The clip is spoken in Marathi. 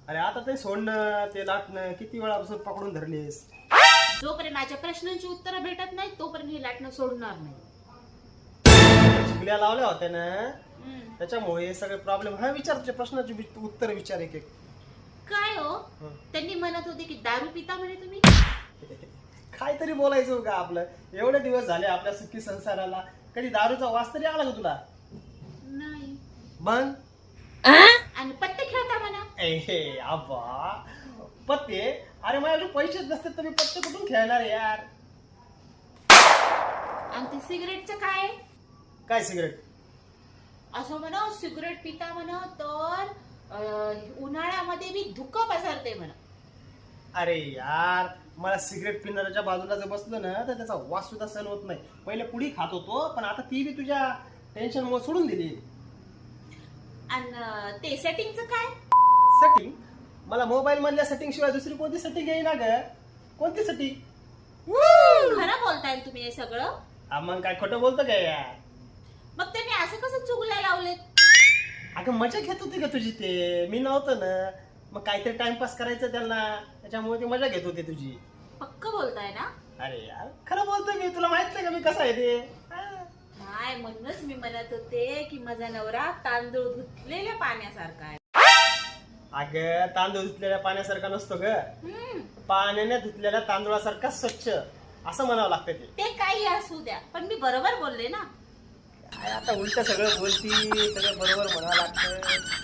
अरे आता ते सोडणं ते लाटणं किती वेळापासून पकडून धरलीस. जोपर्यंत माझ्या प्रश्नांची उत्तरं भेटत नाही तोपर्यंत हे लाटणं सोडणार नाही. चुगल्या लावल्या होत्या ना हम्म. त्याच्यामुळे हे सगळे प्रॉब्लेम. हा विचार तुझ्या प्रश्नाचे उत्तर विचार एक एक. काय हो त्यांनी म्हणत होते की दारू पिता म्हणे तुम्ही. काहीतरी बोलायचं का आपलं. एवढे दिवस झाले आपल्या सुखी संसाराला कधी दारूचा वास तरी आला का तुला. नाही. मग आणि पत्ते खेळता म्हणा. हे आबा पत्ते. अरे माझ्याकडे पैसेच नसते तर मी पत्ते कुठून खेळणार यार. आणि ते सिगरेटचं काय. काय सिगरेट. असं म्हणा सिगरेट पिता म्हणा तर उन्हाळ्यामध्ये बी धुकं पसरते म्हणा. अरे यार मला सिगरेट पिणाऱ्याच्या बाजूला जर बसलो ना तर त्याचा वास सुद्धा सहन होत नाही. पहिले पुडी खात होतो पण आता ती बी तुझ्या टेन्शन मुळे सोडून दिली. आणि ते सेटिंगचं काय. सेटिंग. मला मोबाईल मधल्या सेटिंग शिवाय दुसरी कोणती सेटिंग येईना ग. कोणती सेटिंग. खरं बोलताय तुम्ही हे सगळं. मग काय खोटं बोलतो काय यार. मग त्यांनी असं कसं चुगल्या लावलेत. अगं मजा घेत होती का तुझी ते. मी नव्हतं ना मग काहीतरी टाइमपास करायचं त्यांना त्याच्यामुळे ती मजा घेत होती तुझी. पक्क बोलताय ना. अरे यार खरं बोलतोय मी. तुला माहित नाही का मी कसा आहे ते. नाही म्हणूनच मी म्हणत होते की माझा नवरा तांदूळ धुतलेल्या पाण्यासारखा आहे. अगं तांदूळ धुतलेल्या पाण्यासारखा नसतो ग. पाण्याने धुतलेल्या तांदूळासारखा स्वच्छ असं म्हणावं लागतं ते. ते काही असू द्या पण मी बरोबर बोलले ना. काय आता उलट सगळं बोलती. सगळं बरोबर म्हणावं लागतं.